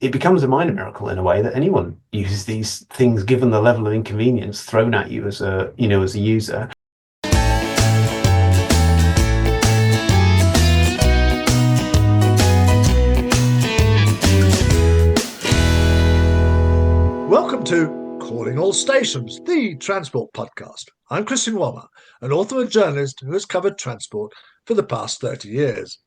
it becomes a minor miracle in a way that anyone uses these things, given the level of inconvenience thrown at you as a user. Welcome to Calling All Stations, the transport podcast. I'm Christian Wommer, an author and journalist who has covered transport for the past 30 years.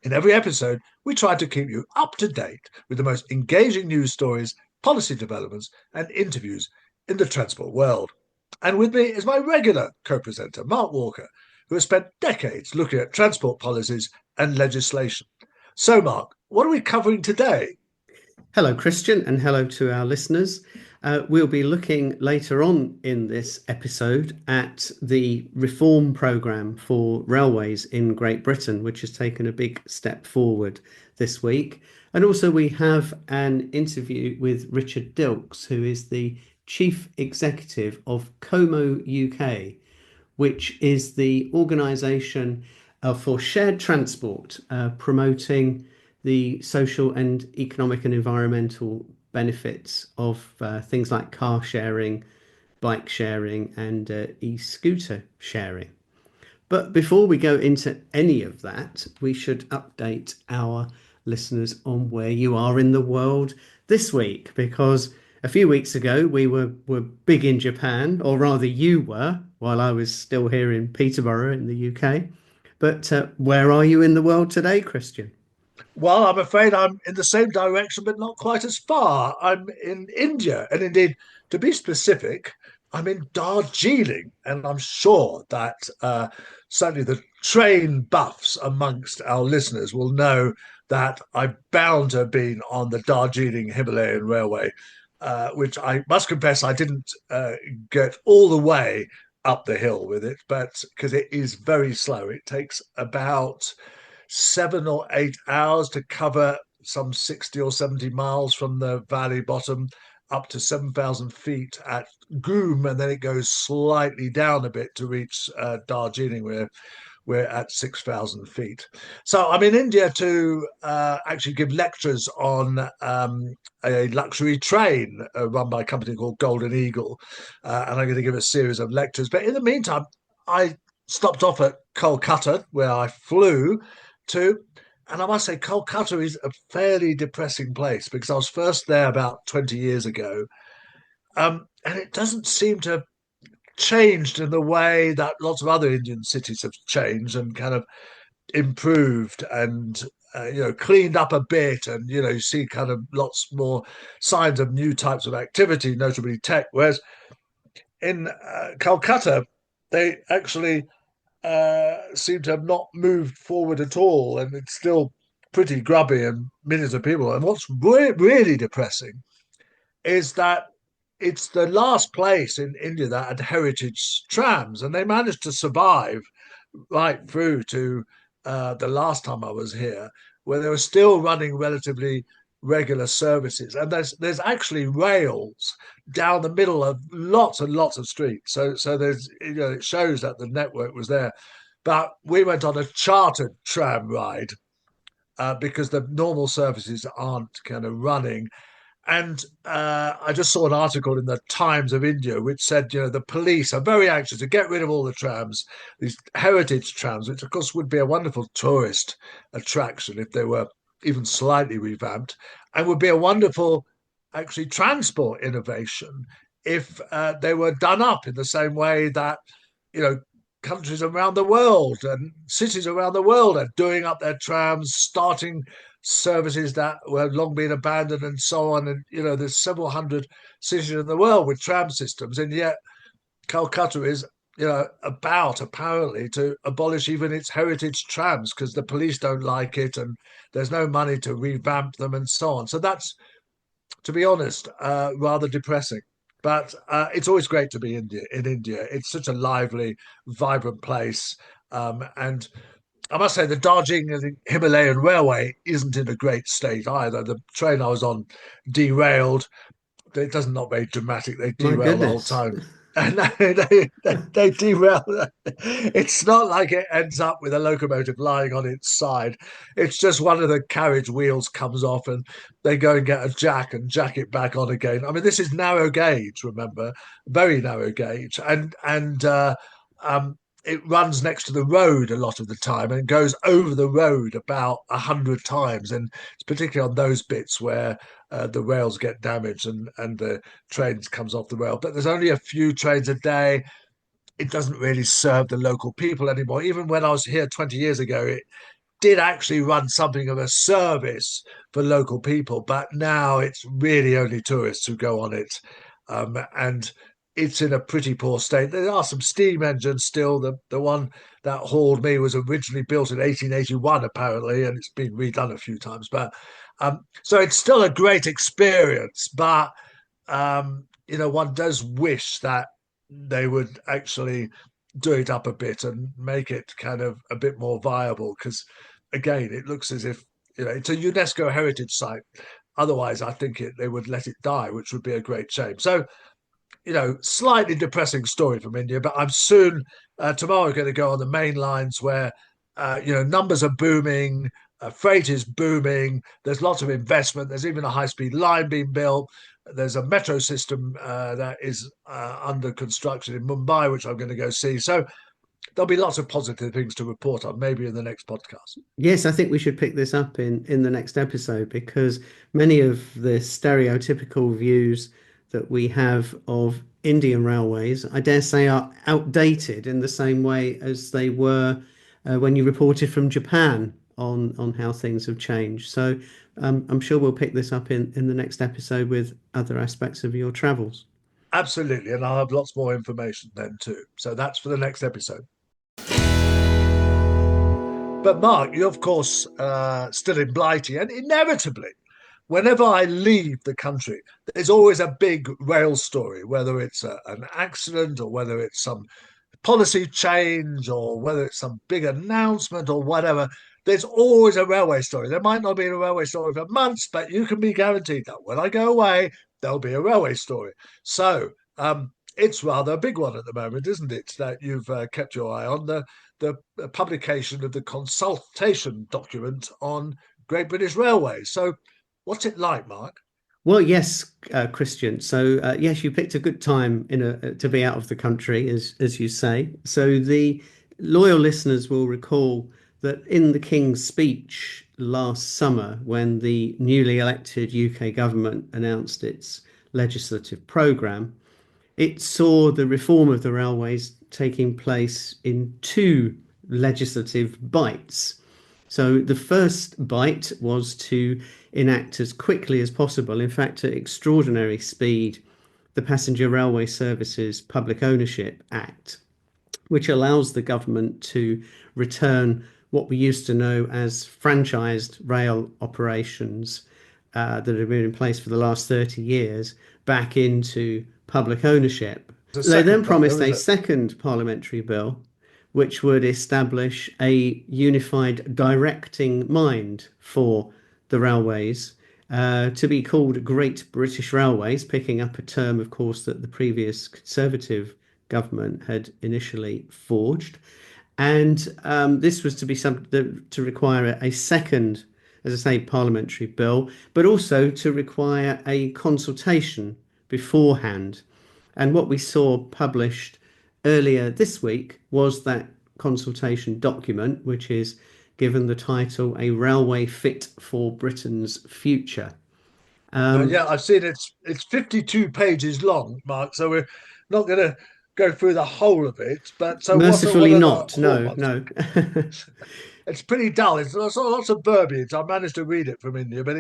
In every episode, we try to keep you up to date with the most engaging news stories, policy developments, and interviews in the transport world. And with me is my regular co-presenter, Mark Walker, who has spent decades looking at transport policies and legislation. So, Mark, what are we covering today? Hello, Christian, and hello to our listeners. We'll be looking later on in this episode at the reform programme for railways in Great Britain, which has taken a big step forward this week. And also we have an interview with Richard Dilks, who is the Chief Executive of CoMoUK, which is the organisation for shared transport, promoting the social and economic and environmental benefits of things like car sharing, bike sharing, and e-scooter sharing. But before we go into any of that, we should update our listeners on where you are in the world this week, because a few weeks ago we were big in Japan, or rather you were, while I was still here in Peterborough in the UK. But where are you in the world today, Christian? Well, I'm afraid I'm in the same direction, but not quite as far. I'm in India. And indeed, to be specific, I'm in Darjeeling. And I'm sure that certainly the train buffs amongst our listeners will know that I'm bound to have been on the Darjeeling Himalayan Railway, which I must confess I didn't get all the way up the hill with it, but because it is very slow. It takes about 7 or 8 hours to cover some 60 or 70 miles from the valley bottom up to 7,000 feet at Goom, and then it goes slightly down a bit to reach Darjeeling, where we're at 6,000 feet. So I'm in India to actually give lectures on a luxury train run by a company called Golden Eagle. And I'm going to give a series of lectures. But in the meantime, I stopped off at Kolkata, where I flew to. And I must say, Kolkata is a fairly depressing place because I was first there about 20 years ago. And it doesn't seem to have changed in the way that lots of other Indian cities have changed and kind of improved and cleaned up a bit, and you see kind of lots more signs of new types of activity, notably tech. Whereas in Calcutta, they actually seem to have not moved forward at all, and it's still pretty grubby and millions of people. And what's really depressing is that it's the last place in India that had heritage trams, and they managed to survive right through to the last time I was here, where they were still running relatively regular services. And there's actually rails down the middle of lots and lots of streets. So there's it shows that the network was there. But we went on a chartered tram ride because the normal services aren't kind of running. And I just saw an article in the Times of India which said, the police are very anxious to get rid of all the trams, these heritage trams, which of course would be a wonderful tourist attraction if they were even slightly revamped, and would be a wonderful, actually, transport innovation if they were done up in the same way that, countries around the world and cities around the world are doing up their trams, starting services that were long been abandoned and so on. And, there's several hundred cities in the world with tram systems. And yet Calcutta is, about apparently to abolish even its heritage trams because the police don't like it and there's no money to revamp them and so on. So that's, to be honest, rather depressing. But it's always great to be in India. It's such a lively, vibrant place. And I must say the Darjeeling Himalayan Railway isn't in a great state either. The train I was on derailed. It doesn't, not very dramatic. They My derail the whole goodness. time. and they derail. It's not like it ends up with a locomotive lying on its side. It's just one of the carriage wheels comes off, and they go and get a jack and jack it back on again. I mean, this is narrow gauge, remember, very narrow gauge, and um, it runs next to the road a lot of the time and goes over the road about 100 times, and it's particularly on those bits where the rails get damaged and the trains comes off the rail. But there's only a few trains a day. It doesn't really serve the local people anymore. Even when I was here 20 years ago, it did actually run something of a service for local people, but now it's really only tourists who go on it. And it's in a pretty poor state. There are some steam engines still. The one that hauled me was originally built in 1881, apparently, and it's been redone a few times. But so it's still a great experience. But one does wish that they would actually do it up a bit and make it kind of a bit more viable, because again, it looks as if it's a UNESCO heritage site. Otherwise, I think they would let it die, which would be a great shame. So, slightly depressing story from India, but I'm soon tomorrow going to go on the main lines where numbers are booming, freight is booming. There's lots of investment. There's even a high-speed line being built. There's a metro system that is under construction in Mumbai, which I'm going to go see. So there'll be lots of positive things to report on, maybe in the next podcast. Yes, I think we should pick this up in the next episode, because many of the stereotypical views that we have of Indian railways, I dare say, are outdated in the same way as they were when you reported from Japan on how things have changed. So I'm sure we'll pick this up in the next episode with other aspects of your travels. Absolutely. And I'll have lots more information then too. So that's for the next episode. But Mark, you of course still in Blighty, and inevitably, whenever I leave the country, there's always a big rail story, whether it's an accident or whether it's some policy change or whether it's some big announcement or whatever. There's always a railway story. There might not be a railway story for months, but you can be guaranteed that when I go away, there'll be a railway story. So it's rather a big one at the moment, isn't it, that you've kept your eye on, the publication of the consultation document on Great British Railways. So what's it like, Mark? Well, yes, Christian. So yes, you picked a good time to be out of the country, as you say. So the loyal listeners will recall that in the King's speech last summer, when the newly elected UK government announced its legislative programme, it saw the reform of the railways taking place in two legislative bites. So the first bite was to enact as quickly as possible, in fact at extraordinary speed, the Passenger Railway Services Public Ownership Act, which allows the government to return what we used to know as franchised rail operations that have been in place for the last 30 years back into public ownership. They then promised a second parliamentary bill which would establish a unified directing mind for the railways, to be called Great British Railways, picking up a term, of course, that the previous Conservative government had initially forged. And this was to be to require a second, as I say, parliamentary bill, but also to require a consultation beforehand. And what we saw published earlier this week was that consultation document, which is given the title A Railway Fit for Britain's Future. Yeah, I've seen it's 52 pages long, Mark, so we're not going to go through the whole of it, but so mercifully not. No. It's pretty dull. It's lots of verbiage. I managed to read it from India, but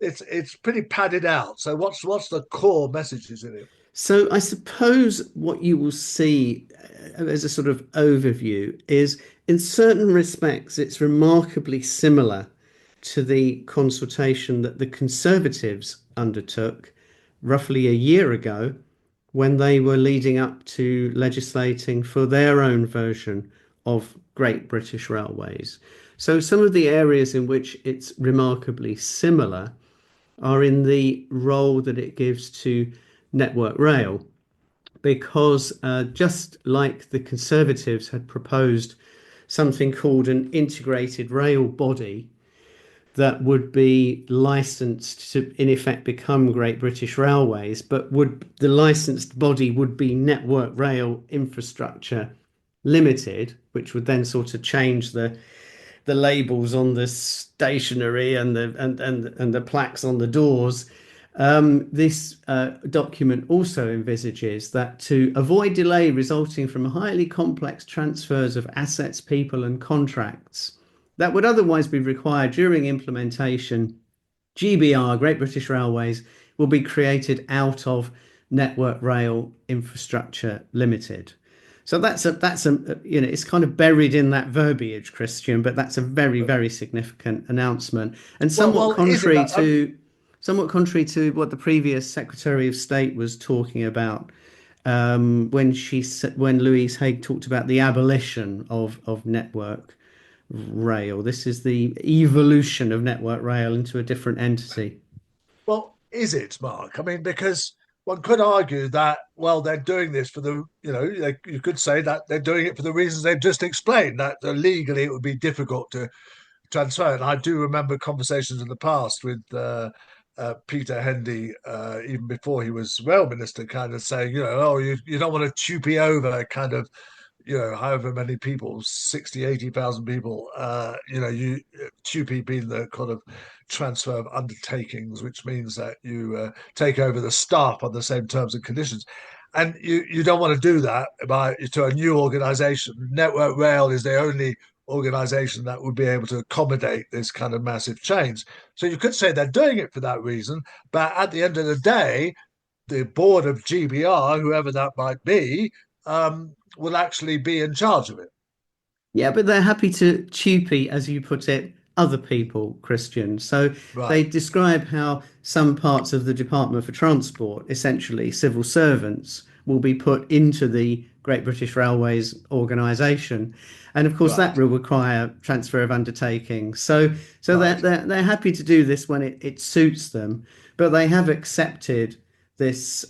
it's pretty padded out. So what's the core messages in it? So I suppose what you will see as a sort of overview is, in certain respects, it's remarkably similar to the consultation that the Conservatives undertook roughly a year ago, when they were leading up to legislating for their own version of Great British Railways. So some of the areas in which it's remarkably similar are in the role that it gives to Network Rail. because just like the Conservatives had proposed something called an integrated rail body that would be licensed to, in effect, become Great British Railways, but would the licensed body would be Network Rail Infrastructure Limited, which would then sort of change the labels on the stationery and the plaques on the doors. This document also envisages that to avoid delay resulting from highly complex transfers of assets, people, and contracts that would otherwise be required during implementation, GBR, Great British Railways, will be created out of Network Rail Infrastructure Limited. So it's kind of buried in that verbiage, Christian, but that's a very, very significant announcement and Is it? somewhat contrary to what the previous Secretary of State was talking about when Louise Haig talked about the abolition of Network Rail. This is the evolution of Network Rail into a different entity. Well, is it, Mark? I mean, because one could argue that, well, they're doing this for the, you could say that they're doing it for the reasons they've just explained, that legally it would be difficult to transfer. And I do remember conversations in the past with Peter Hendy, even before he was rail minister, kind of saying, oh, you don't want to choopy over kind of, however many people, 60, 80,000 people, you TUPE being the kind of transfer of undertakings, which means that you take over the staff on the same terms and conditions. And you don't want to do that to a new organization. Network Rail is the only organization that would be able to accommodate this kind of massive change. So you could say they're doing it for that reason. But at the end of the day, the board of GBR, whoever that might be, will actually be in charge of it. Yeah, but they're happy to TUPE, as you put it, other people, Christian. So they Right. describe how some parts of the Department for Transport, essentially civil servants, will be put into the Great British Railways organisation. And of course, that Right. will require transfer of undertakings. So Right. they're happy to do this when it suits them, but they have accepted this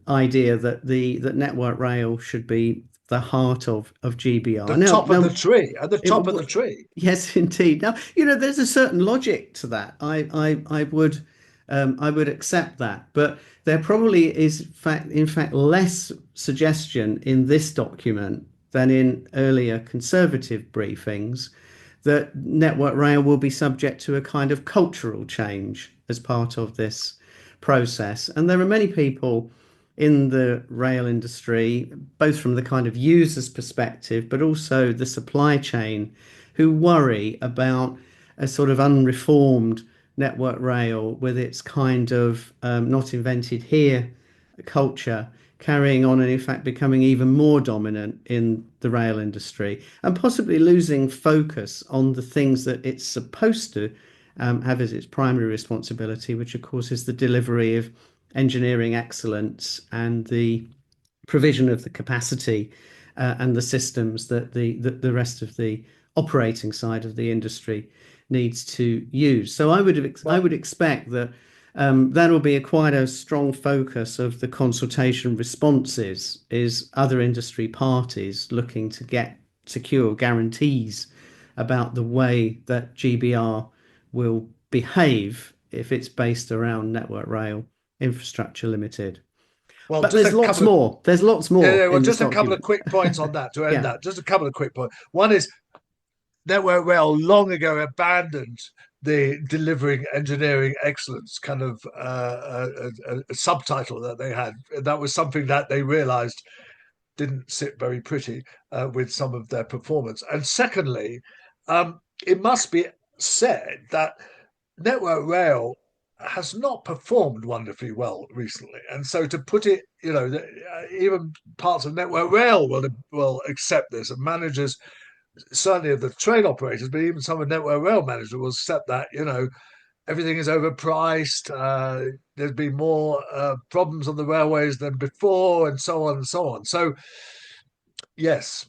idea that Network Rail should be the heart of GBR. The Now, top of the now tree. At the it, top of the tree. yes, indeed. Now, there's a certain logic to that. I would accept that, but there probably is, in fact, less suggestion in this document than in earlier Conservative briefings that Network Rail will be subject to a kind of cultural change as part of this process. And there are many people in the rail industry, both from the kind of user's perspective, but also the supply chain, who worry about a sort of unreformed Network Rail with its kind of not invented here culture carrying on and in fact becoming even more dominant in the rail industry and possibly losing focus on the things that it's supposed to have as its primary responsibility, which of course is the delivery of engineering excellence and the provision of the capacity and the systems that the rest of the operating side of the industry needs to use. So I Well, would expect that that will be quite a strong focus of the consultation responses is other industry parties looking to get secure guarantees about the way that GBR will behave if it's based around Network Rail Infrastructure Limited. well, But just there's a lots couple of more. There's lots more well, in this just a couple of document. quick points on that to end Yeah. that. Just a couple of quick points. One is Network Rail long ago abandoned the delivering engineering excellence kind of a subtitle that they had. That was something that they realized didn't sit very pretty with some of their performance. And secondly, it must be said that Network Rail has not performed wonderfully well recently, and so to put it, even parts of Network Rail will accept this, and managers certainly of the train operators, but even some of Network Rail managers will accept that everything is overpriced. There's been more problems on the railways than before, and so on and so on. So yes,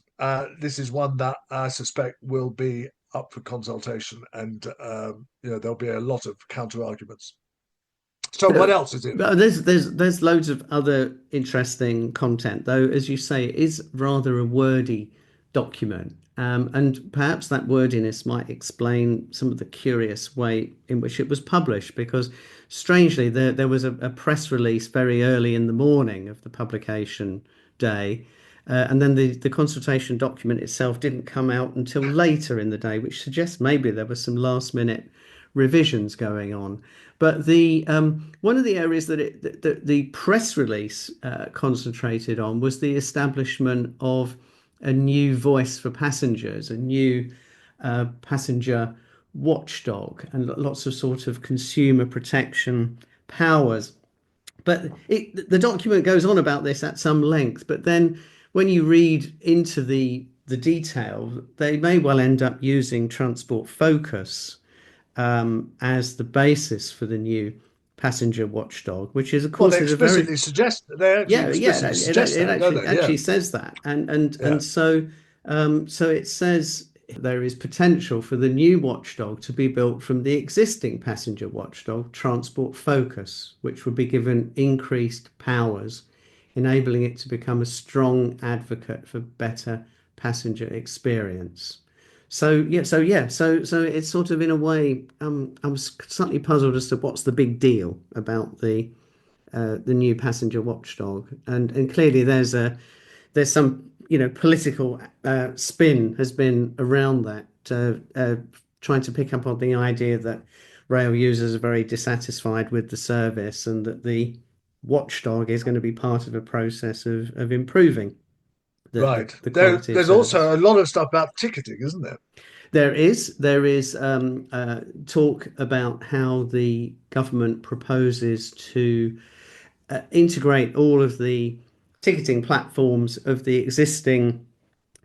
this is one that I suspect will be up for consultation, and there'll be a lot of counter arguments. So what else is in it? There's loads of other interesting content, though, as you say, it is rather a wordy document. And perhaps that wordiness might explain some of the curious way in which it was published, because strangely, there was a press release very early in the morning of the publication day. And then the consultation document itself didn't come out until later in the day, which suggests maybe there were some last minute revisions going on. But the one of the areas that the press release concentrated on was the establishment of a new voice for passengers, a new passenger watchdog, and lots of sort of consumer protection powers. But the document goes on about this at some length. But then when you read into the detail, they may well end up using transport focus as the basis for the new passenger watchdog, which is, of Well, course, they is a very explicitly suggest they actually explicitly suggest it that, don't they? Yeah, actually says that, yeah. and so it says there is potential for the new watchdog to be built from the existing passenger watchdog, Transport Focus, which would be given increased powers, enabling it to become a strong advocate for better passenger experience. So it's sort of in a way, I was slightly puzzled as to what's the big deal about the new passenger watchdog, and clearly there's some political spin has been around that, trying to pick up on the idea that rail users are very dissatisfied with the service, and that the watchdog is going to be part of a process of improving Right. the quality of There's service. also a lot of stuff about ticketing, isn't there? There is talk about how the government proposes to integrate all of the ticketing platforms of the existing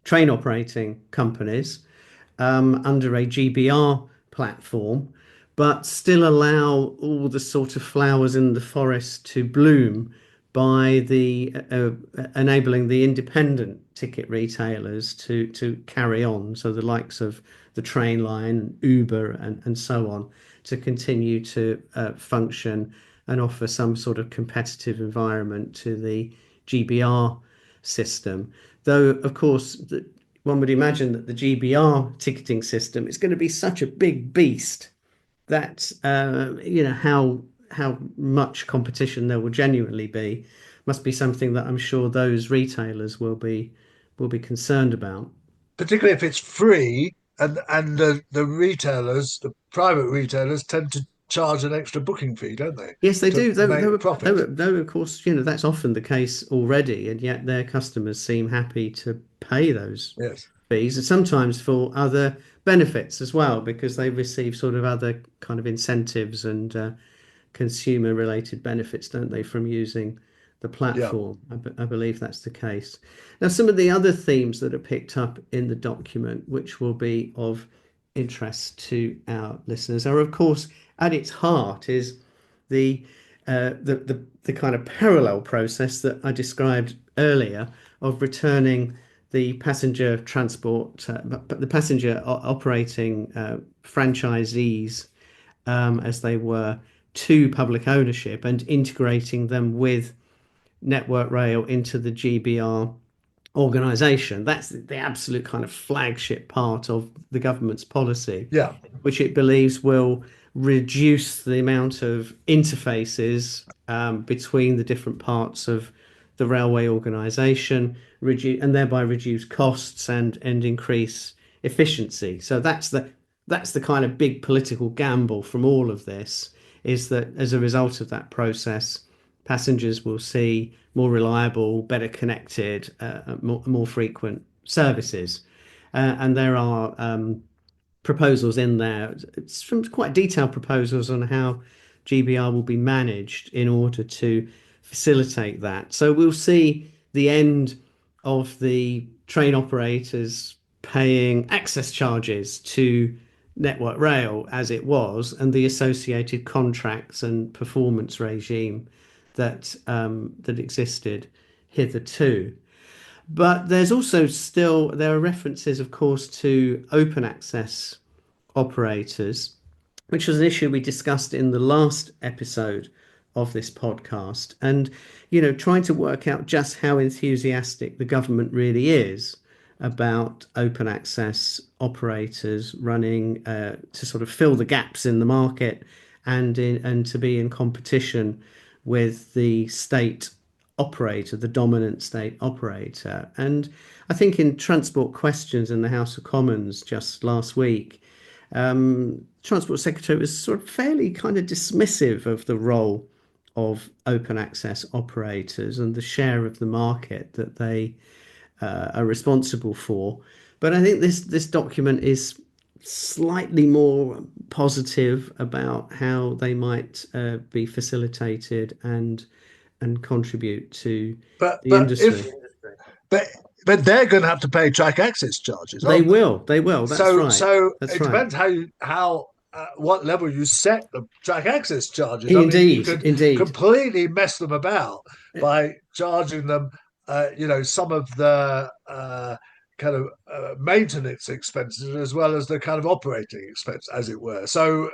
train operating companies under a GBR platform, but still allow all the sort of flowers in the forest to bloom by the enabling the independent ticket retailers to carry on. So the likes of the train line, Uber, and so on, to continue to function and offer some sort of competitive environment to the GBR system. Though, of course, one would imagine that the GBR ticketing system is going to be such a big beast that how much competition there will genuinely be must be something that I'm sure those retailers will be concerned about. Particularly if it's free, and the retailers, the private retailers, tend to charge an extra booking fee, don't they, Yes, they to do. make profit? Though, of course, that's often the case already, and yet their customers seem happy to pay those Yes. fees, and sometimes for other benefits as well, because they receive sort of other kind of incentives and consumer related benefits, don't they, from using the Yeah. platform? I believe that's the case. Now, some of the other themes that are picked up in the document, which will be of interest to our listeners, are, of course, at its heart is the the kind of parallel process that I described earlier of returning the passenger transport, the passenger operating franchisees, as they were, to public ownership, and integrating them with Network Rail into the GBR organisation. That's the absolute kind of flagship part of the government's policy, Yeah. which it believes will reduce the amount of interfaces between the different parts of the railway organisation, and thereby reduce costs and increase efficiency. So that's the kind of big political gamble from all of this, is that as a result of that process, passengers will see more reliable, better connected, more frequent services. And there are proposals in there, some quite detailed proposals on how GBR will be managed in order to facilitate that. So we'll see the end of the train operators paying access charges to Network Rail as it was, and the associated contracts and performance regime that existed hitherto. But there are references, of course, to open access operators, which was an issue we discussed in the last episode of this podcast, and trying to work out just how enthusiastic the government really is about open access operators running to sort of fill the gaps in the market and to be in competition with the state operator, the dominant state operator. And I think in Transport Questions in the House of Commons just last week, Transport Secretary was sort of fairly kind of dismissive of the role of open access operators and the share of the market that they are responsible for. But I think this document is slightly more positive about how they might be facilitated and contribute to But the industry. but but they're going to have to pay track access charges, They aren't they? will. They will. That's right. So That's it right. depends how what level you set the track access charges. I mean, you Indeed. could Indeed. completely mess them about by charging them, some of the kind of maintenance expenses as well as the kind of operating expense, as it were. So,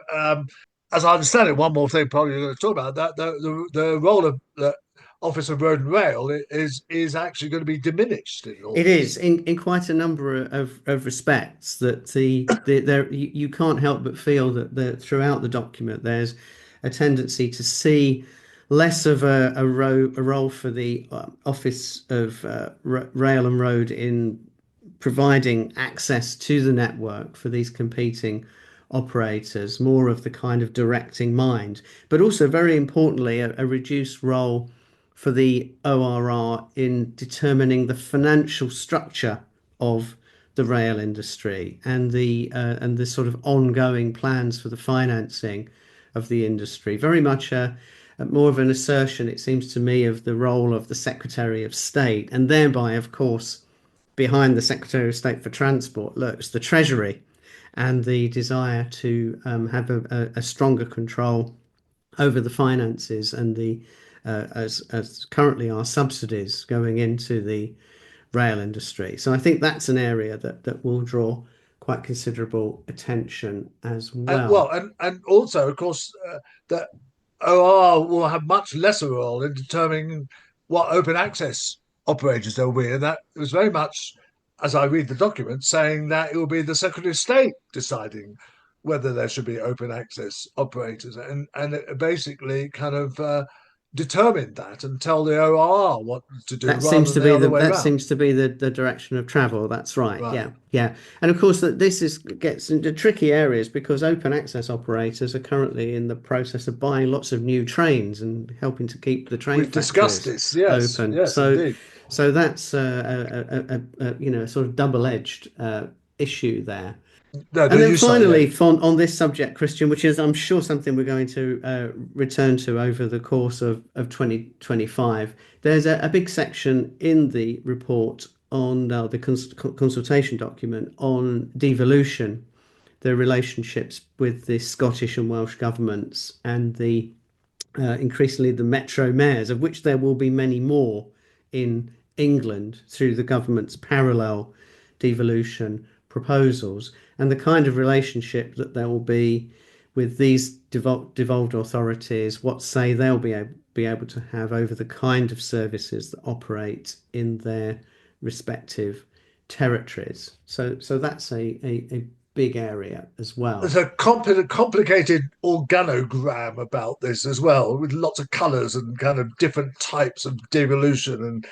as I understand it, one more thing probably you're going to talk about that the role of the Office of Road and Rail is actually going to be diminished in all It this. is in quite a number of respects that there you can't help but feel that throughout the document there's a tendency to see less of a role for the Office of Rail and Road in providing access to the network for these competing operators, more of the kind of directing mind, but also very importantly a reduced role for the ORR in determining the financial structure of the rail industry and the sort of ongoing plans for the financing of the industry. Very much more of an assertion, it seems to me, of the role of the Secretary of State, and thereby, of course, behind the Secretary of State for Transport lurks the Treasury and the desire to have a stronger control over the finances and the as currently are subsidies going into the rail industry. So I think that's an area that will draw quite considerable attention as well. And also, of course, that OR will have much lesser role in determining what open access operators there will be, and that was very much, as I read the document, saying that it will be the Secretary of State deciding whether there should be open access operators, and it basically kind of determine that and tell the OR what to do That rather seems than to the be other the way that around. seems to be the direction of travel. That's right. Right. Yeah, yeah. And of course that this is gets into tricky areas because open access operators are currently in the process of buying lots of new trains and helping to keep the train We've discussed factories this. Yes, open. yes, indeed. So that's a sort of double-edged issue there. No, And then you say, yeah. finally, on this subject, Christian, which is I'm sure something we're going to return to over the course of 2025, there's a big section in the report on the consultation document on devolution, the relationships with the Scottish and Welsh governments and the increasingly the metro mayors, of which there will be many more in England through the government's parallel devolution proposals, and the kind of relationship that there will be with these devolved authorities, what say they'll be able to have over the kind of services that operate in their respective territories. So that's a big area as There's well. a complicated organogram about this as well, with lots of colours and kind of different types of devolution and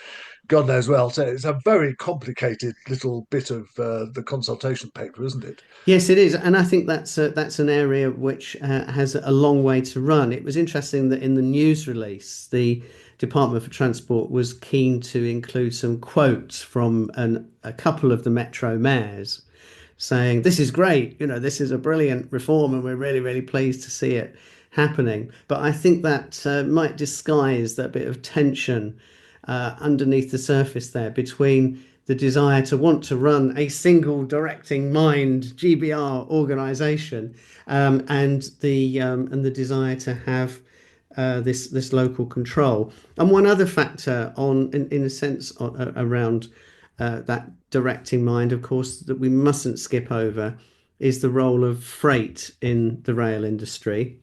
God knows well. So it's a very complicated little bit of the consultation paper, isn't it? Yes, it is, and I think that's an area which has a long way to run. It was interesting that in the news release, the Department for Transport was keen to include some quotes from a couple of the metro mayors saying, "This is great, this is a brilliant reform, and we're really, really pleased to see it happening." But I think that might disguise that bit of tension underneath the surface there between the desire to want to run a single directing mind GBR organization and the desire to have this local control. And one other factor in a sense around that directing mind, of course, that we mustn't skip over is the role of freight in the rail industry.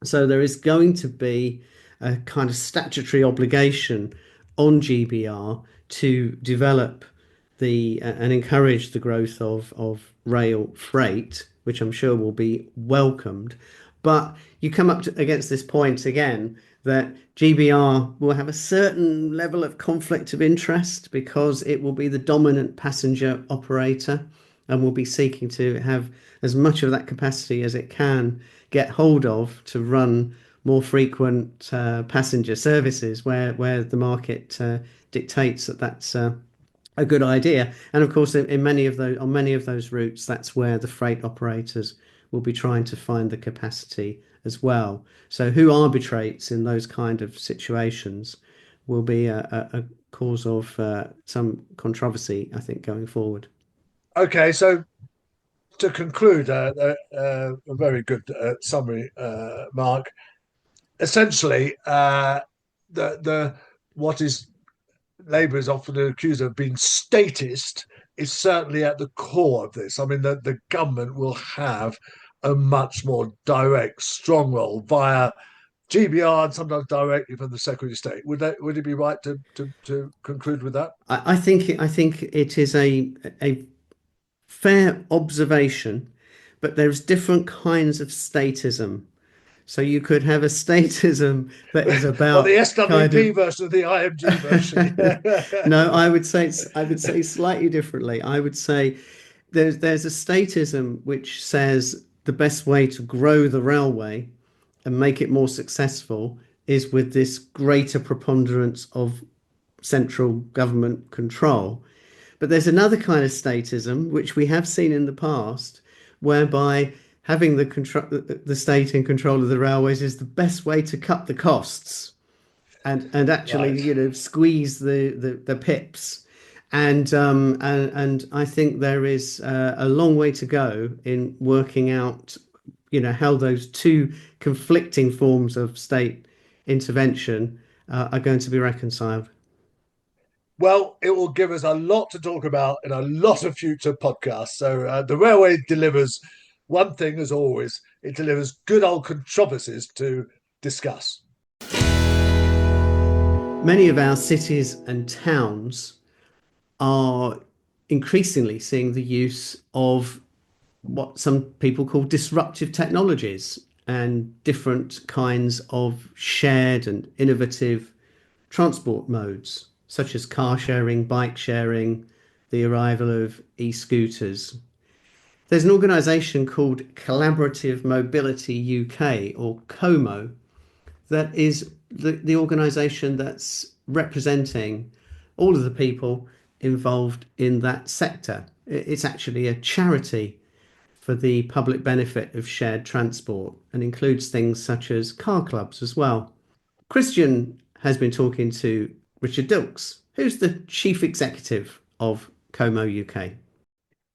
So there is going to be a kind of statutory obligation on GBR to develop the and encourage the growth of rail freight, which I'm sure will be welcomed. But you come up against this point again that GBR will have a certain level of conflict of interest because it will be the dominant passenger operator and will be seeking to have as much of that capacity as it can get hold of to run more frequent passenger services where the market dictates that that's a good idea. And of course, in many of those on many of those routes, that's where the freight operators will be trying to find the capacity as well. So who arbitrates in those kind of situations will be a cause of some controversy, I think, going forward. Okay, so to conclude, a very good summary, Mark. Essentially, the what is Labour is often accused of being statist is certainly at the core of this. I mean, the government will have a much more direct, strong role via GBR and sometimes directly from the Secretary of State. Would it be right to conclude with that? I think it is a fair observation, but there's different kinds of statism. So you could have a statism that is Well, the about kind SWP of version of the IMG version. no, I would say slightly differently. I would say there's a statism which says the best way to grow the railway and make it more successful is with this greater preponderance of central government control. But there's another kind of statism which we have seen in the past, whereby having the state in control of the railways is the best way to cut the costs and actually Right. squeeze the pips. And I think there is a long way to go in working out how those two conflicting forms of state intervention are going to be reconciled. Well, it will give us a lot to talk about in a lot of future podcasts. So the railway delivers one thing, as always, it delivers good old controversies to discuss. Many of our cities and towns are increasingly seeing the use of what some people call disruptive technologies and different kinds of shared and innovative transport modes, such as car sharing, bike sharing, the arrival of e-scooters. There's an organisation called Collaborative Mobility UK, or CoMo, that is the organisation that's representing all of the people involved in that sector. It's actually a charity for the public benefit of shared transport and includes things such as car clubs as well. Christian has been talking to Richard Dilks, who's the chief executive of Como UK.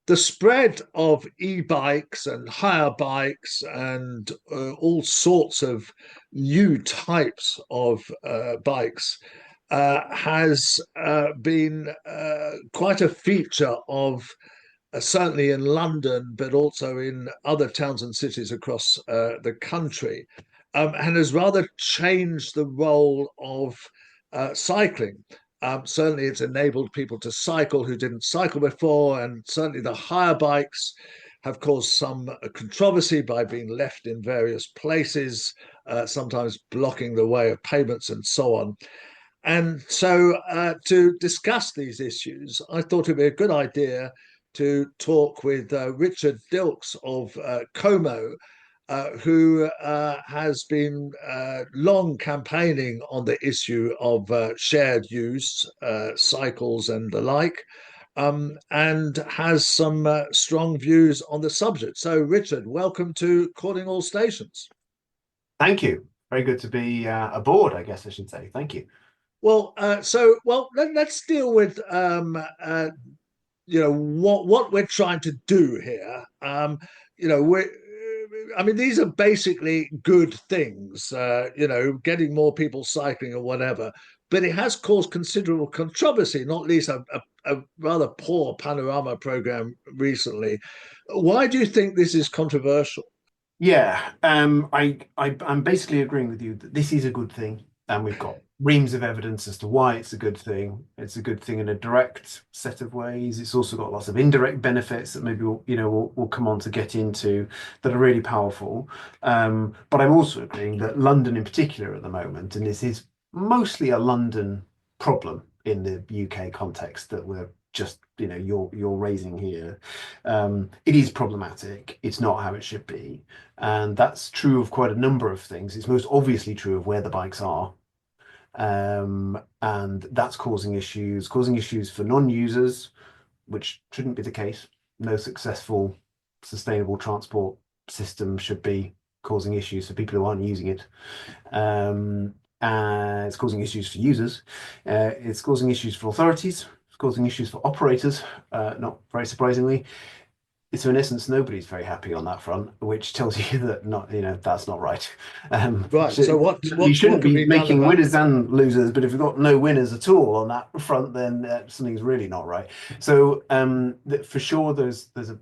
The spread of e-bikes and hire bikes and all sorts of new types of bikes has been quite a feature of certainly in London, but also in other towns and cities across the country, and has rather changed the role of cycling. Certainly, it's enabled people to cycle who didn't cycle before, and certainly the hire bikes have caused some controversy by being left in various places, sometimes blocking the way of payments and so on. And so, to discuss these issues, I thought it'd be a good idea to talk with Richard Dilks of Como, who has been long campaigning on the issue of shared use, cycles and the like, and has some strong views on the subject. So, Richard, welcome to Calling All Stations. Thank you. Very good to be aboard, I guess I should say. Thank you. Well, let's deal with what we're trying to do here. I mean, these are basically good things. Getting more people cycling or whatever, but it has caused considerable controversy, not least a rather poor panorama program recently. Why do you think this is controversial? Yeah, I'm basically agreeing with you that this is a good thing. and we've got reams of evidence as to why it's a good thing. It's a good thing in a direct set of ways. It's also got lots of indirect benefits that maybe we'll come on to get into that are really powerful. But I'm also agreeing that London in particular at the moment, and this is mostly a London problem in the UK context that we're just you're raising here. It is problematic. It's not how it should be, and that's true of quite a number of things. It's most obviously true of where the bikes are, and that's causing issues for non-users, which shouldn't be the case. No successful, sustainable transport system should be causing issues for people who aren't using it. It's causing issues for users. It's causing issues for authorities. It's causing issues for operators, not very surprisingly. So in essence, nobody's very happy on that front, which tells you that that's not right. Right. So You shouldn't what can be be done making about? winners and losers, but if you've got no winners at all on that front, then something's really not right. So for sure, there's a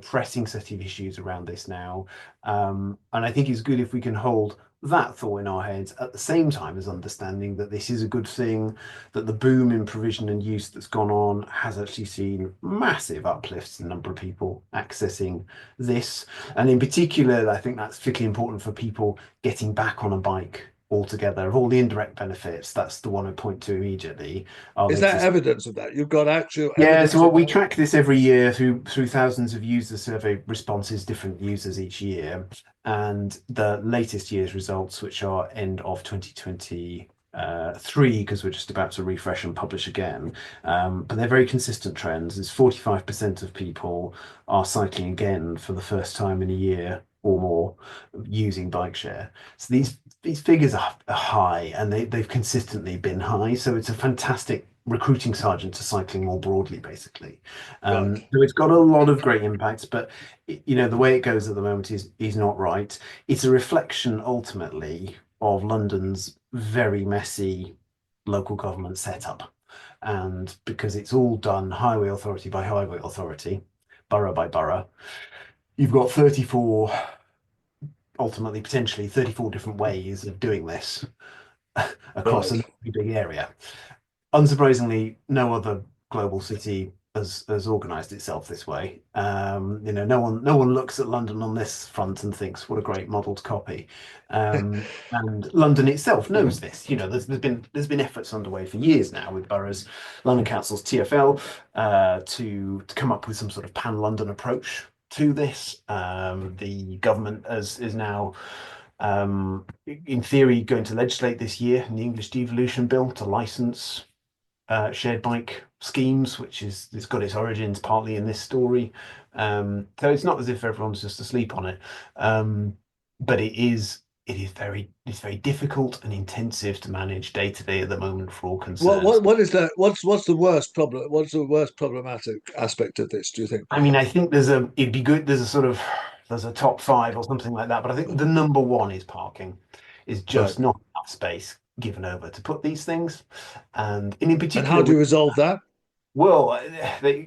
pressing set of issues around this now, and I think it's good if we can hold that thought in our heads at the same time as understanding that this is a good thing, that the boom in provision and use that's gone on has actually seen massive uplifts in the number of people accessing this. And in particular, I think that's particularly important for people getting back on a bike altogether. Of all the indirect benefits, that's the one I point to immediately. Are Is the there existing. evidence of that? You've got actual Yeah, evidence so what of we that? track this every year through thousands of user survey responses, different users each year, and the latest year's results, which are end of 2023, because we're just about to refresh and publish again. But they're very consistent trends. It's 45% of people are cycling again for the first time in a year or more using bike share. So these figures are high, and they've consistently been high. So it's a fantastic recruiting sergeant to cycling more broadly, basically. Right. So it's got a lot of great impacts, but the way it goes at the moment is not right. It's a reflection ultimately of London's very messy local government setup. And because it's all done highway authority by highway authority, borough by borough, you've got 34, ultimately potentially 34 different ways of doing this across a Right. big area. Unsurprisingly, no other global city has organized itself this way. No one looks at London on this front and thinks, what a great model to copy. And London itself knows this. There's been efforts underway for years now with boroughs, London Council's TfL, to come up with some sort of pan-London approach to this. The government is now in theory going to legislate this year in the English devolution bill to license shared bike schemes, which it's got its origins partly in this story. So it's not as if everyone's just asleep on it, but it's very difficult and intensive to manage day to day at the moment for all concerned. What is that? What's the worst problem? What's the worst problematic aspect of this, do you think? I mean, I think it'd be good. There's a top five or something like that, but I think the number one is parking. Is Right. just not enough space given over to put these things, and in And how particular do you with. resolve that? Well,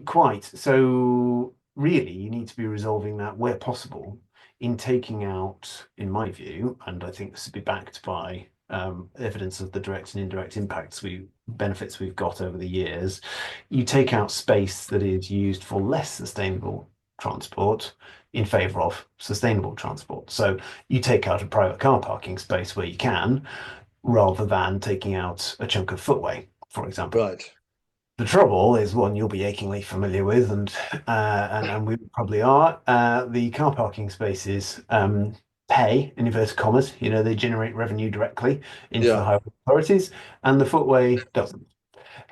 quite. So really, you need to be resolving that where possible in taking out, in my view, and I think this would be backed by evidence of the direct and indirect benefits we've got over the years. You take out space that is used for less sustainable transport in favour of sustainable transport. So you take out a private car parking space where you can, rather than taking out a chunk of footway, for example. Right. The trouble is one you'll be achingly familiar with, and we probably are. The car parking spaces pay in inverted commas. They generate revenue directly into the Yeah. highway authorities, and the footway doesn't.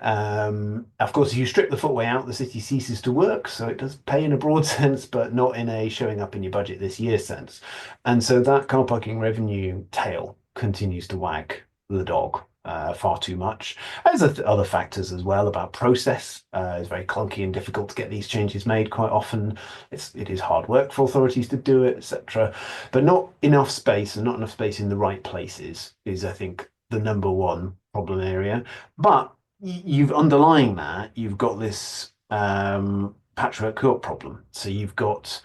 Of course, if you strip the footway out, the city ceases to work, so it does pay in a broad sense, but not in a showing up in your budget this year sense. And so that car parking revenue tail continues to wag the dog far too much. There's other factors as well about process. It's very clunky and difficult to get these changes made quite often. It is hard work for authorities to do it, etc. But not enough space, and not enough space in the right places is, I think, the number one problem area. But you've underlying that, you've got this patchwork court problem. So you've got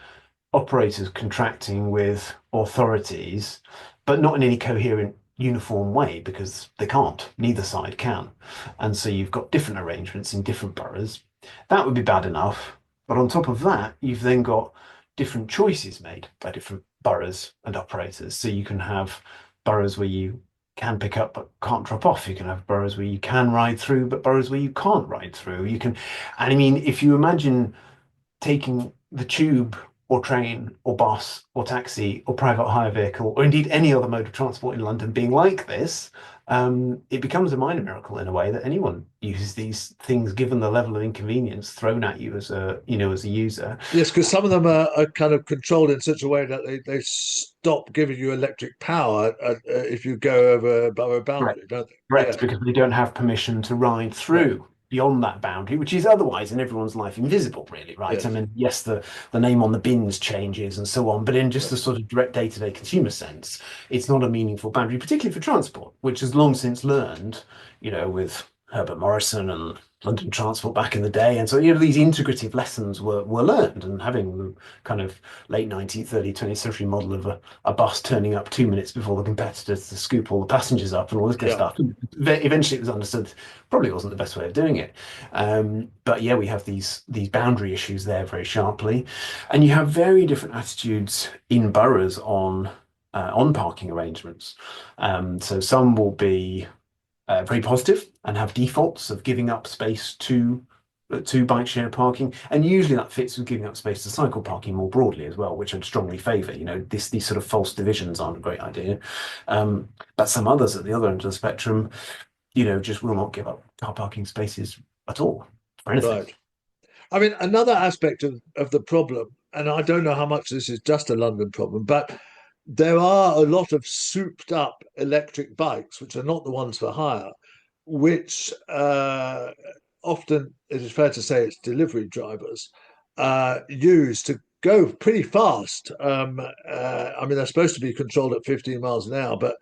operators contracting with authorities, but not in any coherent uniform way because they can't, neither side can. And so you've got different arrangements in different boroughs. That would be bad enough. But on top of that, you've then got different choices made by different boroughs and operators. So you can have boroughs where you can pick up but can't drop off. You can have boroughs where you can ride through, but boroughs where you can't ride through. You can, and I mean, if you imagine taking the tube or train or bus or taxi or private hire vehicle or indeed any other mode of transport in London being like this, it becomes a minor miracle in a way that anyone uses these things, given the level of inconvenience thrown at you as a as a user. Yes, because some of them are kind of controlled in such a way that they stop giving you electric power if you go over a borough Correct. boundary, don't they? Correct, Yes, because they don't have permission to ride right. through beyond that boundary, which is otherwise in everyone's life invisible, really, right? I Yes, mean, yes, the name on the bins changes and so on, but in just right. the sort of direct day-to-day consumer sense, it's not a meaningful boundary, particularly for transport, which has long since learned, with Herbert Morrison and London Transport back in the day. And so, these integrative lessons were learned, and having the kind of late 19th, early 20th century model of a bus turning up 2 minutes before the competitors to scoop all the passengers up and all this kind of Yeah, stuff. Eventually, it was understood probably wasn't the best way of doing it. But yeah, we have these boundary issues there very sharply, and you have very different attitudes in boroughs on parking arrangements. So some will be very positive and have defaults of giving up space to bike share parking, and usually that fits with giving up space to cycle parking more broadly as well, which I'd strongly favour. These sort of false divisions aren't a great idea. But some others at the other end of the spectrum, just will not give up car parking spaces at all for anything. right. I mean, another aspect of the problem, and I don't know how much this is just a London problem, but there are a lot of souped up electric bikes, which are not the ones for hire, which often, it is fair to say, it's delivery drivers use to go pretty fast. I mean, they're supposed to be controlled at 15 miles an hour, but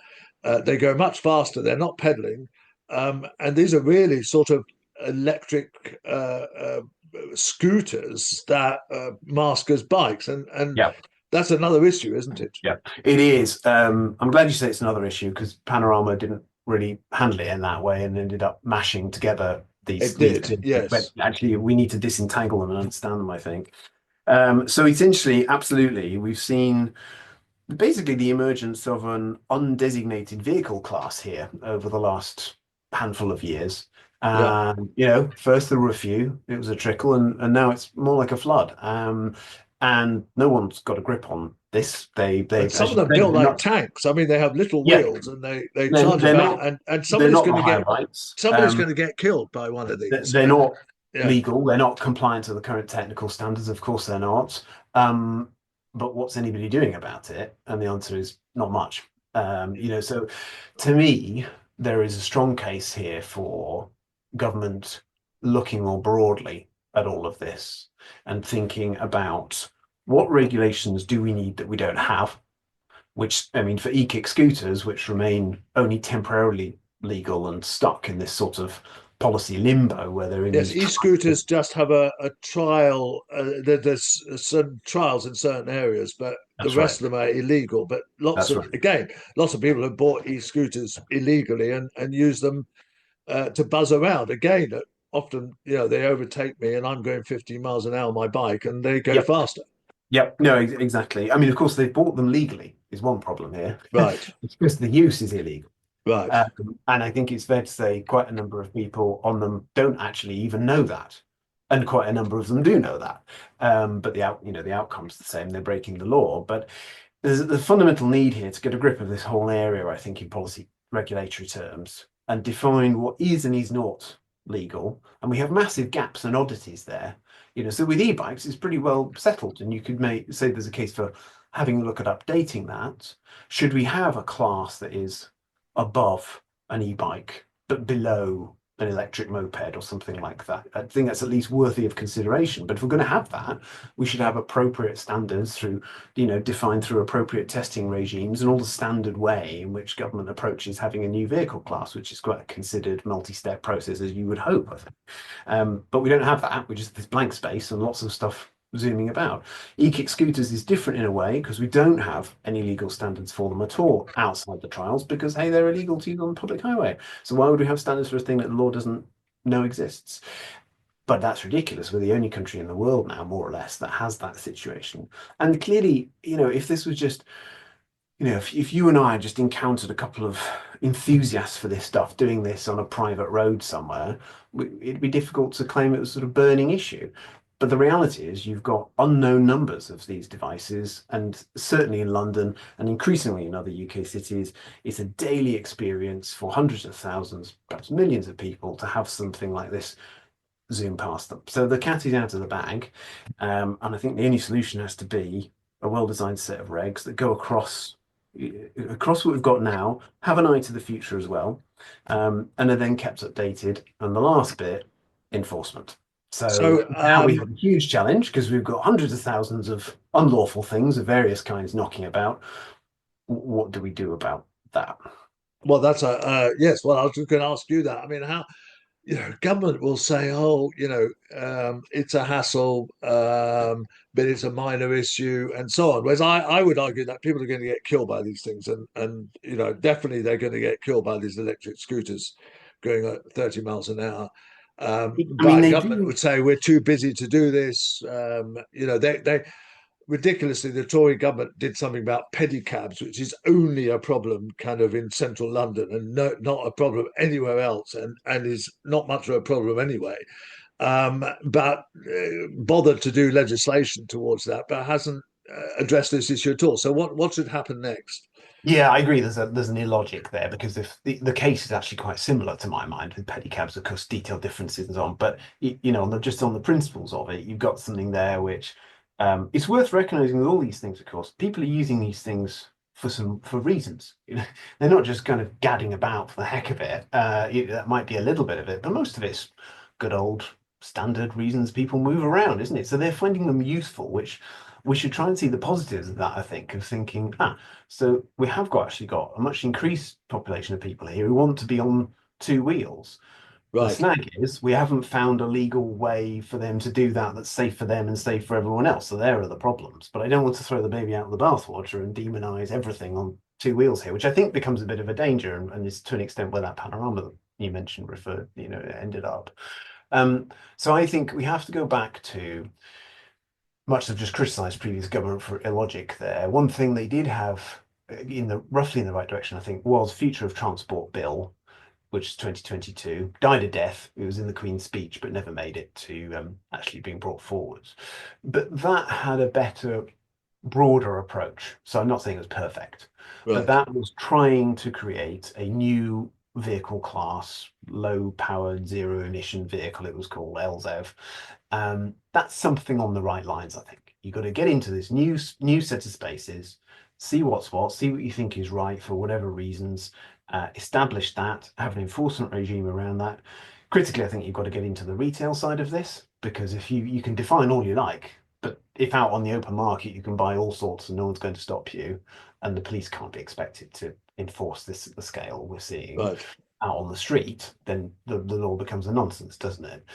they go much faster. They're not pedaling. And these are really sort of electric scooters that mask as bikes. And Yeah. that's another issue, isn't it? Yeah, it is. I'm glad you say it's another issue because Panorama didn't really handle it in that way and ended up mashing together these It these did, two. But yes. actually, we need to disentangle them and understand them, I think. So essentially, absolutely, we've seen basically the emergence of an undesignated vehicle class here over the last handful of years. Yeah. First there were a few, it was a trickle, and now it's more like a flood. And no one's got a grip on this. They And some as of you them say, built they're like not. tanks. I mean, they have little Yeah, wheels and they they're, charge they're about, not. and They're somebody's not going the to higher get bikes. killed by one of these. They're And not yeah, legal. They're not compliant to the current technical standards. Of course, they're not. Um, but what's anybody doing about it? And the answer is not much. So to me, there is a strong case here for government looking more broadly at all of this and thinking about what regulations do we need that we don't have, which, I mean, for e-kick scooters, which remain only temporarily legal and stuck in this sort of policy limbo where they're in yes, these e-scooters just have a trial. There's some trials in certain areas, but the That's right. rest of them are illegal. But That's right. lots of people have bought e-scooters illegally and use them to buzz around. Again, often they overtake me and I'm going 15 miles an hour on my bike and they go Yep. faster. Yep. No, exactly. I mean, of course, they've bought them legally is one problem here. Right, It's just the use is illegal. right. And I think it's fair to say quite a number of people on them don't actually even know that. And quite a number of them do know that. But the outcome's the same. They're breaking the law. But there's a fundamental need here to get a grip of this whole area, I think, in policy regulatory terms and define what is and is not legal. And we have massive gaps and oddities there. So with e-bikes, it's pretty well settled. And you could say there's a case for having a look at updating that. Should we have a class that is above an e-bike, but below an electric moped or something like that? I think that's at least worthy of consideration. But if we're going to have that, we should have appropriate standards defined through appropriate testing regimes and all the standard way in which government approaches having a new vehicle class, which is quite a considered multi-step process, as you would hope, I think. But we don't have that. We just have this blank space and lots of stuff zooming about. E-kick scooters is different in a way because we don't have any legal standards for them at all outside the trials because, hey, they're illegal to use on the public highway. So why would we have standards for a thing that the law doesn't know exists? But that's ridiculous. We're the only country in the world now, more or less, that has that situation. And clearly, if this was just, if you and I just encountered a couple of enthusiasts for this stuff doing this on a private road somewhere, it'd be difficult to claim it was sort of burning issue. But the reality is you've got unknown numbers of these devices, and certainly in London and increasingly in other UK cities, it's a daily experience for hundreds of thousands, perhaps millions of people to have something like this zoom past them. So the cat is out of the bag, and I think the only solution has to be a well-designed set of regs that go across what we've got now, have an eye to the future as well, and are then kept updated. And the last bit, enforcement. So So now we have a huge challenge because we've got hundreds of thousands of unlawful things of various kinds knocking about. What do we do about that? well, that's a yes. Well, I was just going to ask you that. I mean, how government will say, "Oh, it's a hassle, but it's a minor issue," and so on. Whereas I would argue that people are going to get killed by these things, and definitely they're going to get killed by these electric scooters going at 30 miles an hour. I mean, But they government do. would say we're too busy to do this. They ridiculously, the Tory government did something about pedicabs, which is only a problem kind of in central London and not a problem anywhere else, and is not much of a problem anyway. But bothered to do legislation towards that, but hasn't addressed this issue at all. So what should happen next? Yeah, I agree. There's an illogic there because if the case is actually quite similar to my mind with pedicabs, of course, detailed differences and so on. But just on the principles of it, you've got something there which it's worth recognizing with all these things. Of course, people are using these things for reasons. They're not just kind of gadding about for the heck of it. That might be a little bit of it, but most of it's good old standard reasons people move around, isn't it? So they're finding them useful, which we should try and see the positives of that. I think of thinking, so we have actually got a much increased population of people here who want to be on two wheels. The Right. snag is we haven't found a legal way for them to do that that's safe for them and safe for everyone else. So there are the problems. But I don't want to throw the baby out with the bathwater and demonize everything on two wheels here, which I think becomes a bit of a danger and is to an extent where that panorama that you mentioned ended up. So I think we have to go back to much have just criticised previous government for illogic there. One thing they did have roughly in the right direction, I think, was Future of Transport Bill, which is 2022, died a death. It was in the Queen's speech, but never made it to actually being brought forward. But that had a better, broader approach. So I'm not saying it was perfect, but Right. that was trying to create a new vehicle class, low powered, zero emission vehicle, it was called LZEV. That's something on the right lines, I think. You've got to get into this new set of spaces, see what's what, see what you think is right for whatever reasons, establish that, have an enforcement regime around that. Critically, I think you've got to get into the retail side of this because if you can define all you like, but if out on the open market you can buy all sorts and no one's going to stop you, and the police can't be expected to enforce this at the scale we're seeing Right. out on the street, then the law becomes a nonsense, doesn't it?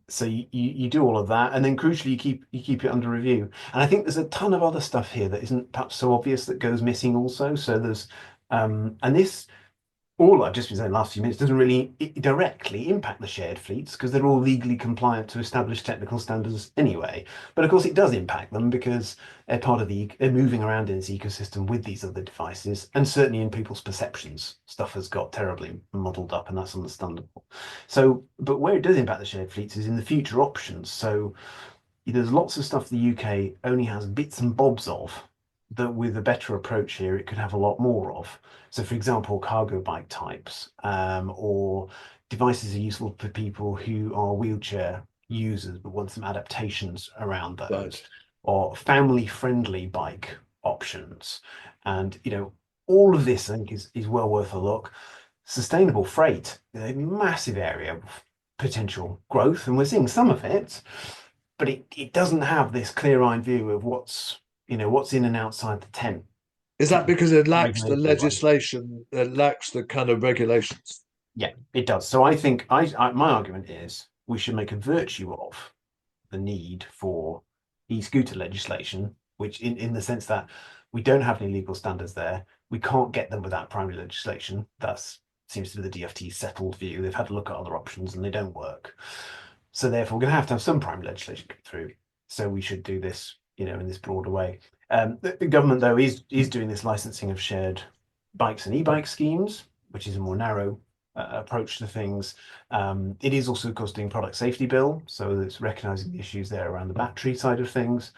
So you do all of that, and then crucially you keep it under review. And I think there's a ton of other stuff here that isn't perhaps so obvious that goes missing also. So there's and this all I've just been saying the last few minutes doesn't really directly impact the shared fleets because they're all legally compliant to established technical standards anyway. But of course, it does impact them because they're moving around in this ecosystem with these other devices, and certainly in people's perceptions, stuff has got terribly muddled up, and that's understandable. So, but where it does impact the shared fleets is in the future options. So there's lots of stuff the UK only has bits and bobs of that with a better approach here, it could have a lot more of. So, for example, cargo bike types or devices are useful for people who are wheelchair users but want some adaptations around those, Right. or family-friendly bike options. And, all of this, I think, is well worth a look. Sustainable freight, a massive area of potential growth, and we're seeing some of it, but it doesn't have this clear-eyed view of what's in and outside the tent, Is that because it lacks the regulatory wise. legislation, it lacks the kind of regulations? Yeah, it does. So I think my argument is we should make a virtue of the need for e-scooter legislation, which in the sense that we don't have any legal standards there. We can't get them without primary legislation. That's seems to be the DFT's settled view. They've had a look at other options and they don't work. So therefore, we're going to have some primary legislation come through. So we should do this, in this broader way. The government, though, is doing this licensing of shared bikes and e-bike schemes, which is a more narrow approach to things. It is also, of course, doing product safety bill, so it's recognising the issues there around the battery side of things.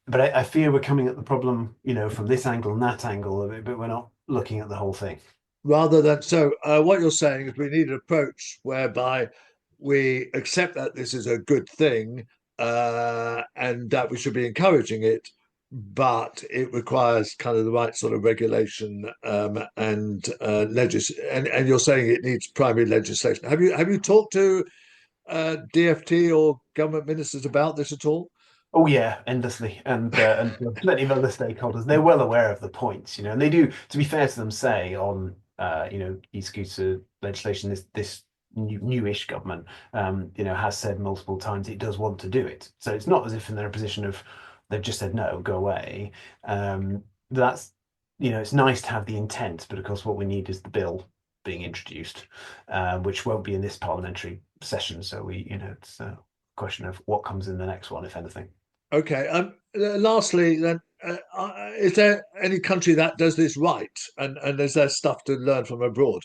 But I fear we're coming at the problem, from this angle and that angle, but we're not looking at the whole thing. Rather than what you're saying is we need an approach whereby we accept that this is a good thing and that we should be encouraging it, but it requires kind of the right sort of regulation and and you're saying it needs primary legislation. Have you talked to DFT or government ministers about this at all? Oh yeah, endlessly, and plenty of other stakeholders. They're well aware of the points, and they do. To be fair to them, say on e-scooter legislation, this newish government, has said multiple times it does want to do it. So it's not as if they're in a position of they've just said no, go away. That's it's nice to have the intent, but of course what we need is the bill being introduced, which won't be in this parliamentary session. So it's a question of what comes in the next one, if anything. Okay. Lastly, then, is there any country that does this right, and is there stuff to learn from abroad?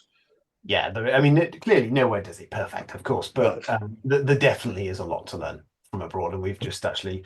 Yeah, I mean, clearly nowhere does it perfect, of course, but Right. there definitely is a lot to learn from abroad, and we've just actually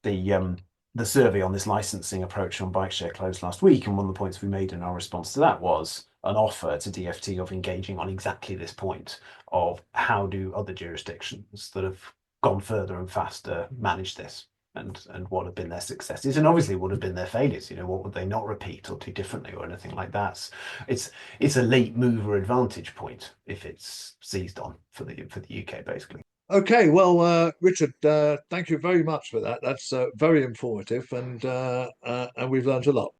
the survey on this licensing approach on bike share closed last week, and one of the points we made in our response to that was an offer to DFT of engaging on exactly this point of how do other jurisdictions that have gone further and faster manage this. And what have been their successes, and obviously what have been their failures. What would they not repeat or do differently or anything like that. It's a late mover advantage point if it's seized on for the UK, basically. Okay, well, Richard, thank you very much for that. That's very informative, and we've learned a lot.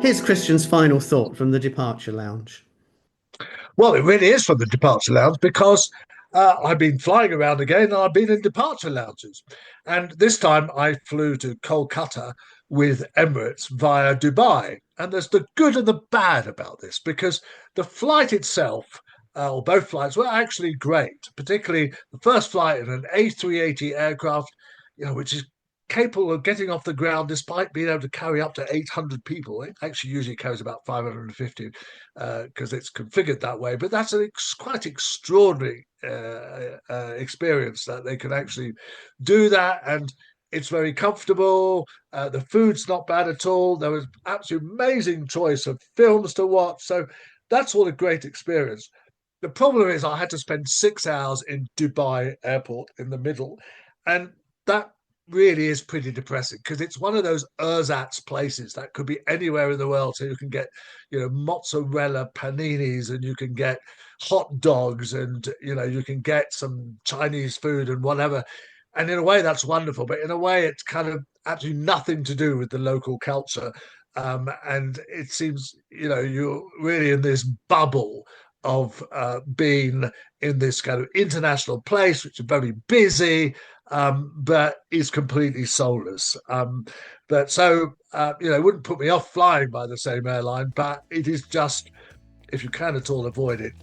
Here's Christian's final thought from the Departure Lounge. Well, it really is from the Departure Lounge because I've been flying around again and I've been in departure lounges. And this time I flew to Kolkata with Emirates via Dubai. And there's the good and the bad about this because the flight itself, or both flights, were actually great, particularly the first flight in an A380 aircraft, which is capable of getting off the ground despite being able to carry up to 800 people. It actually usually carries about 550 because it's configured that way. But that's a quite extraordinary experience that they can actually do that. And it's very comfortable. The food's not bad at all. There was absolutely amazing choice of films to watch. So that's all a great experience. The problem is I had to spend 6 hours in Dubai airport in the middle. And that really is pretty depressing because it's one of those ersatz places that could be anywhere in the world. So you can get, mozzarella paninis and you can get hot dogs and, you can get some Chinese food and whatever. And in a way, that's wonderful. But in a way, it's kind of absolutely nothing to do with the local culture. And it seems, you're really in this bubble of being in this kind of international place, which is very busy, but is completely soulless. But so, it wouldn't put me off flying by the same airline, but it is just, if you can at all avoid it,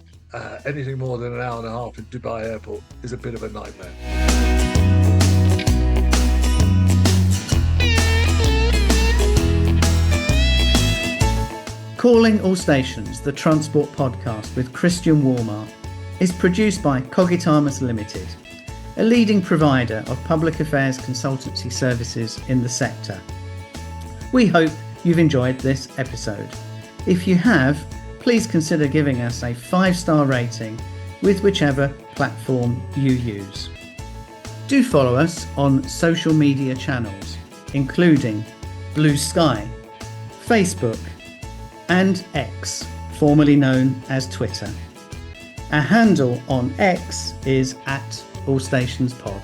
anything more than an hour and a half in Dubai airport is a bit of a nightmare. Calling All Stations, the Transport podcast with Christian Walmart, is produced by Cogitamus Limited, a leading provider of public affairs consultancy services in the sector. We hope you've enjoyed this episode. If you have, please consider giving us a 5-star rating with whichever platform you use. Do follow us on social media channels, including Blue Sky, Facebook, and X, formerly known as Twitter. Our handle on X is @AllStationsPod.